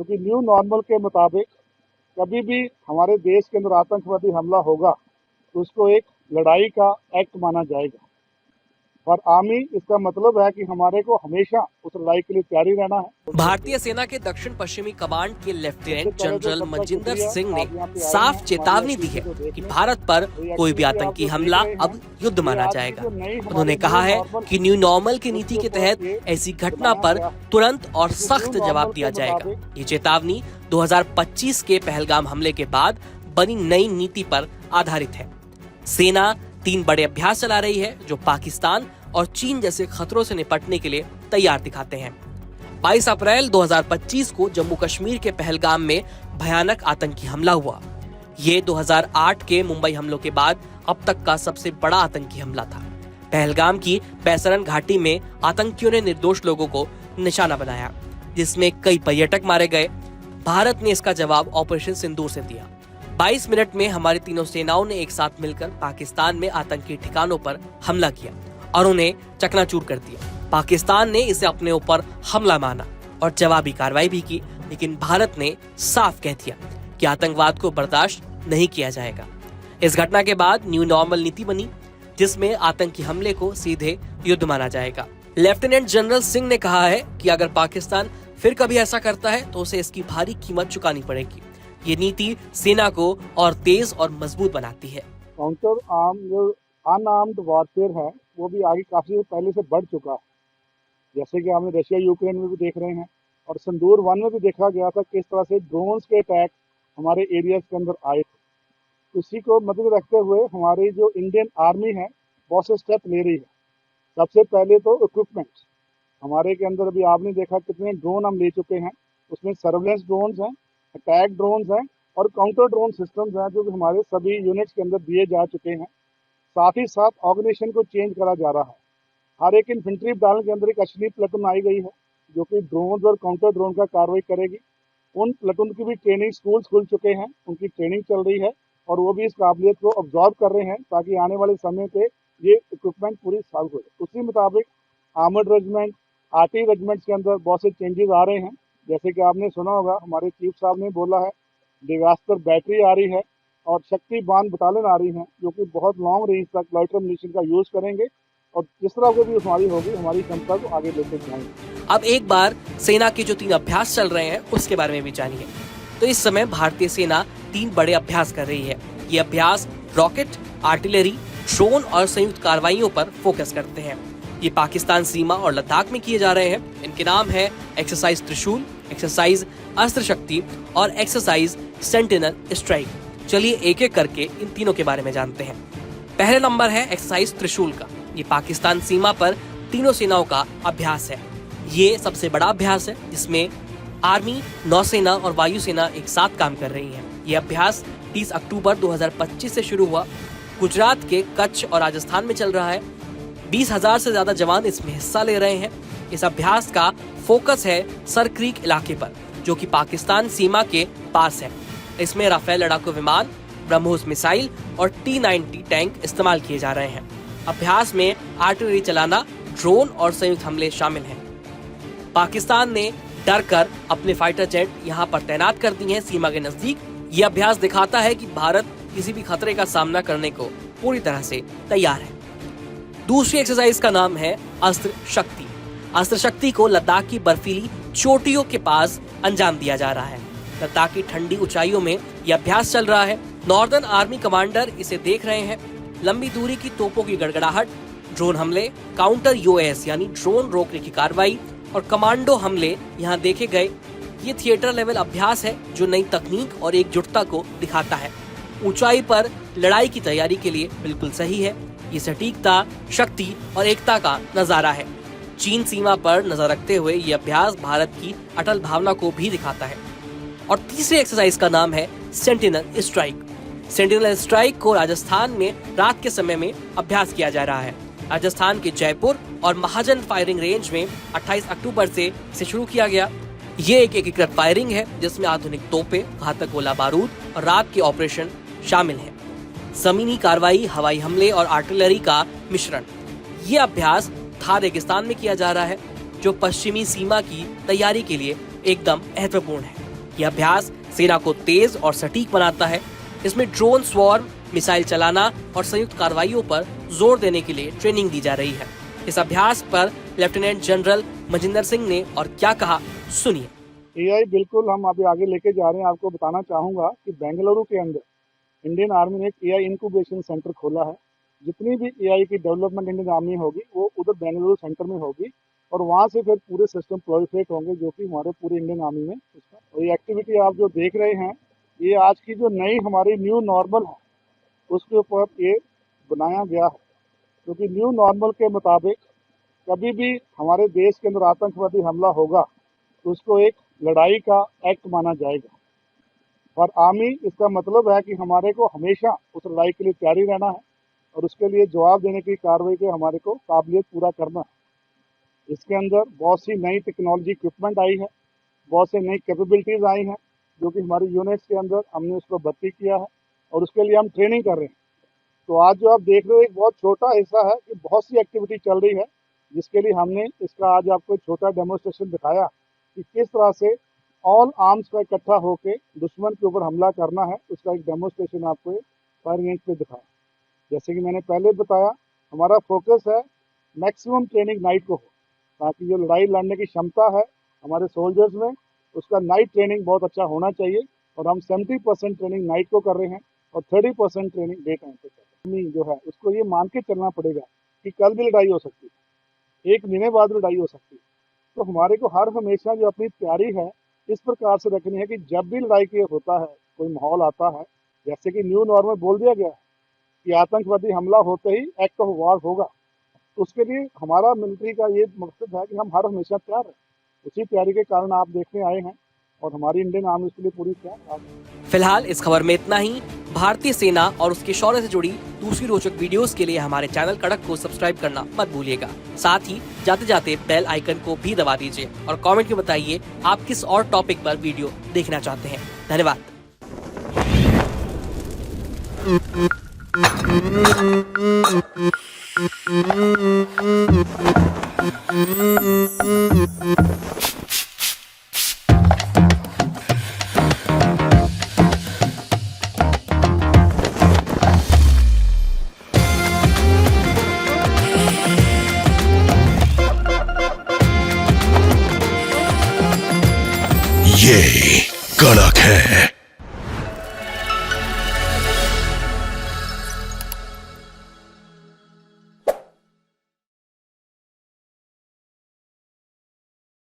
क्योंकि new normal के मुताबिक कभी भी हमारे देश के अंदर आतंकवादी हमला होगा तो उसको एक लड़ाई का एक्ट माना जाएगा। और आर्मी इसका मतलब है कि हमारे को हमेशा उस लड़ाई के लिए तैयारी रहना है। भारतीय सेना के दक्षिण पश्चिमी कमांड के लेफ्टिनेंट जनरल मनजिंदर सिंह ने साफ चेतावनी दी है कि भारत पर कोई भी आतंकी हमला अब युद्ध माना जाएगा। उन्होंने कहा है कि न्यू नॉर्मल की नीति के तहत ऐसी घटना पर तुरंत और सख्त जवाब दिया जाएगा। ये चेतावनी 2025 के पहलगाम हमले के बाद बनी नई नीति पर आधारित है। सेना 3 बड़े अभ्यास चला रही है जो पाकिस्तान और चीन जैसे खतरों से निपटने के लिए तैयार दिखाते हैं। 22 अप्रैल 2025 को जम्मू कश्मीर के पहलगाम में भयानक आतंकी हमला हुआ। ये 2008 के मुंबई हमलों के बाद अब तक का सबसे बड़ा आतंकी हमला था। पहलगाम की पैसरन घाटी में आतंकियों ने निर्दोष लोगों को निशाना बनाया, जिसमें कई पर्यटक मारे गए। भारत ने इसका जवाब ऑपरेशन सिंदूर से दिया। 22 मिनट में हमारी तीनों सेनाओं ने एक साथ मिलकर पाकिस्तान में आतंकी ठिकानों पर हमला किया और उन्हें चकनाचूर कर दिया। पाकिस्तान ने इसे अपने ऊपर हमला माना और जवाबी कार्रवाई भी की, लेकिन भारत ने साफ कह दिया कि आतंकवाद को बर्दाश्त नहीं किया जाएगा। इस घटना के बाद न्यू नॉर्मल नीति बनी, जिसमें आतंकी हमले को सीधे युद्ध माना जाएगा। लेफ्टिनेंट जनरल सिंह ने कहा है कि अगर पाकिस्तान फिर कभी ऐसा करता है तो उसे इसकी भारी कीमत चुकानी पड़ेगी। ये नीति सेना को और तेज और मजबूत बनाती है। काउंटर आर्म जो अनआर्म्ड वॉरफेयर है वो भी आगे काफी पहले से बढ़ चुका है, जैसे कि हमने रशिया यूक्रेन में भी देख रहे हैं और सिंदूर 1 में भी देखा गया था किस तरह से ड्रोन्स के अटैक हमारे एरियाज के अंदर आए थे। उसी को मद्देनजर रखते हुए हमारी जो इंडियन आर्मी है बहुत से स्टेप ले रही है। सबसे पहले तो इक्विपमेंट हमारे के अंदर अभी आपने देखा कितने ड्रोन हम ले चुके हैं। उसमें सर्वेलेंस ड्रोन्स हैं, अटैक ड्रोन्स हैं और काउंटर ड्रोन सिस्टम्स हैं जो हमारे सभी यूनिट्स के अंदर दिए जा चुके हैं। साथ ही साथ ऑर्गेनाइजेशन को चेंज करा जा रहा है। हर एक इन्फेंट्री बटालियन के अंदर एक असली प्लेटून आई गई है जो कि ड्रोन और काउंटर ड्रोन का कार्रवाई करेगी। उन प्लेटून की भी ट्रेनिंग स्कूल्स खुल चुके हैं, उनकी ट्रेनिंग चल रही है और वो भी इस काबिलियत को ऑब्जॉर्व कर रहे हैं ताकि आने वाले समय पे ये इक्विपमेंट पूरी साल हो जाए। उसी मुताबिक आर्मर्ड रेजिमेंट, आर्टिलरी रेजिमेंट्स के अंदर बहुत से चेंजेस आ रहे हैं। जैसे कि आपने सुना होगा हमारे चीफ साहब ने बोला है डिवास्टर बैटरी आ रही है और शक्ति बान बटालियन आ रही है जो कि बहुत लॉन्ग रेंज तक लॉइटर मिशन का यूज करेंगे और जिस तरह को भी हमारी होगी हमारी क्षमता को आगे लेकर जाएंगे। अब एक बार सेना के जो 3 अभ्यास चल रहे हैं उसके बारे में भी जानिए। तो इस समय भारतीय सेना 3 बड़े अभ्यास कर रही है। ये अभ्यास रॉकेट, आर्टिलरी, ड्रोन और संयुक्त कार्रवाइयों पर फोकस करते हैं। ये पाकिस्तान सीमा और लद्दाख में किए जा रहे हैं। इनके नाम है एक्सरसाइज त्रिशूल, एक्सरसाइज अस्त्र शक्ति और एक्सरसाइज सेंटिनल स्ट्राइक। चलिए एक एक करके इन तीनों के बारे में जानते हैं। पहले नंबर है एक्सरसाइज त्रिशूल का। ये पाकिस्तान सीमा पर तीनों सेनाओं का अभ्यास है। ये सबसे बड़ा अभ्यास है जिसमें आर्मी, नौसेना और वायुसेना एक साथ काम कर रही है। ये अभ्यास 30 अक्टूबर 2025 से शुरू हुआ। गुजरात के कच्छ और राजस्थान में चल रहा है। 20,000 से ज्यादा जवान इसमें हिस्सा ले रहे हैं। इस अभ्यास का फोकस है सर क्रीक इलाके पर जो कि पाकिस्तान सीमा के पास है। इसमें राफेल लड़ाकू विमान, ब्रह्मोस मिसाइल और T-90 टैंक इस्तेमाल किए जा रहे हैं। अभ्यास में आर्टिलरी चलाना, ड्रोन और संयुक्त हमले शामिल हैं। पाकिस्तान ने डर कर अपने फाइटर जेट यहाँ पर तैनात कर दिए हैं सीमा के नजदीक। ये अभ्यास दिखाता है कि भारत किसी भी खतरे का सामना करने को पूरी तरह से तैयार है। दूसरी एक्सरसाइज का नाम है अस्त्र शक्ति। अस्त्र शक्ति को लद्दाख की बर्फीली चोटियों के पास अंजाम दिया जा रहा है। लद्दाख की ठंडी ऊंचाइयों में यह अभ्यास चल रहा है। नॉर्दर्न आर्मी कमांडर इसे देख रहे हैं। लंबी दूरी की तोपों की गड़गड़ाहट, ड्रोन हमले, काउंटर यूएस यानी ड्रोन रोकने की कार्रवाई और कमांडो हमले यहाँ देखे गए। ये थिएटर लेवल अभ्यास है जो नई तकनीक और एकजुटता को दिखाता है। ऊंचाई पर लड़ाई की तैयारी के लिए बिल्कुल सही है। ये सटीकता, शक्ति और एकता का नजारा है। चीन सीमा पर नजर रखते हुए ये अभ्यास भारत की अटल भावना को भी दिखाता है। और तीसरी एक्सरसाइज का नाम है सेंटिनल स्ट्राइक। सेंटिनल स्ट्राइक को राजस्थान में रात के समय में अभ्यास किया जा रहा है। राजस्थान के जयपुर और महाजन फायरिंग रेंज में 28 अक्टूबर से इसे शुरू किया गया। ये एक एकीकृत फायरिंग है जिसमें आधुनिक तोपें, घातक गोला बारूद और रात के ऑपरेशन शामिल हैं। जमीनी कार्रवाई, हवाई हमले और आर्टिलरी का मिश्रण। ये अभ्यास थार रेगिस्तान में किया जा रहा है जो पश्चिमी सीमा की तैयारी के लिए एकदम महत्वपूर्ण है। यह अभ्यास सेना को तेज और सटीक बनाता है। इसमें ड्रोन स्वॉर्म, मिसाइल चलाना और संयुक्त कार्रवाइयों पर जोर देने के लिए ट्रेनिंग दी जा रही है। इस अभ्यास पर लेफ्टिनेंट जनरल मजिंदर सिंह ने और क्या कहा, सुनिए। एआई बिल्कुल हम अभी आगे लेके जा रहे हैं। आपको बताना चाहूंगा कि बेंगलुरु के अंदर इंडियन आर्मी ने एक एआई इंक्यूबेशन सेंटर खोला है। जितनी भी एआई की डेवलपमेंट इंडियन आर्मी होगी वो उधर बेंगलुरु सेंटर में होगी और वहां से फिर पूरे सिस्टम प्रोलिफरेट होंगे जो कि हमारे पूरे इंडियन आर्मी में उसका। और ये एक्टिविटी आप जो देख रहे हैं ये आज की जो नई हमारी न्यू नॉर्मल है उसके ऊपर ये बनाया गया है, क्योंकि न्यू नॉर्मल के मुताबिक कभी भी हमारे देश के अंदर आतंकवादी हमला होगा तो उसको एक लड़ाई का एक्ट माना जाएगा। और आर्मी इसका मतलब है कि हमारे को हमेशा उस लड़ाई के लिए तैयारी रहना है और उसके लिए जवाब देने की कार्रवाई के हमारे को काबिलियत पूरा करना है। इसके अंदर बहुत सी नई टेक्नोलॉजी इक्विपमेंट आई है, बहुत सी नई कैपेबिलिटीज आई हैं जो कि हमारी यूनिट्स के अंदर हमने उसको भर्ती किया है और उसके लिए हम ट्रेनिंग कर रहे हैं। तो आज जो आप देख रहे हो एक बहुत छोटा हिस्सा है कि बहुत सी एक्टिविटी चल रही है जिसके लिए हमने इसका आज आपको एक छोटा डेमोन्स्ट्रेशन दिखाया कि किस तरह से ऑल आर्म्स का इकट्ठा होकर दुश्मन के ऊपर हमला करना है। उसका एक डेमोन्स्ट्रेशन आपको फायरिंग रेंज पे दिखाया। जैसे कि मैंने पहले बताया, हमारा फोकस है मैक्सिमम ट्रेनिंग नाइट को हो, ताकि जो लड़ाई लड़ने की क्षमता है हमारे सोल्जर्स में उसका नाइट ट्रेनिंग बहुत अच्छा होना चाहिए। और हम 70% ट्रेनिंग नाइट को कर रहे हैं और 30% ट्रेनिंग डे टाइम पे कर रहे हैं। जो है उसको ये मान के चलना पड़ेगा कि कल भी लड़ाई हो सकती है, एक महीने बाद लड़ाई हो सकती है। तो हमारे को हर हमेशा जो अपनी तैयारी है इस प्रकार से रखनी है कि जब भी लड़ाई के होता है, कोई माहौल आता है, जैसे कि न्यू नॉर्मल बोल दिया गया है कि आतंकवादी हमला होते ही एक्ट ऑफ वॉर होगा, उसके लिए हमारा मिलिट्री का ये मकसद है कि हम हर हमेशा तैयार हैं। उसी तैयारी के कारण आप देखने आए हैं और हमारी इंडियन आर्मी उसके लिए पूरी तैयार है। फिलहाल इस खबर में इतना ही। भारतीय सेना और उसके शौर्य से जुड़ी दूसरी रोचक वीडियोस के लिए हमारे चैनल कड़क को सब्सक्राइब करना मत भूलिएगा। साथ ही जाते जाते बेल आइकन को भी दबा दीजिए और कमेंट में बताइए आप किस और टॉपिक पर वीडियो देखना चाहते हैं। धन्यवाद। ये कड़क है।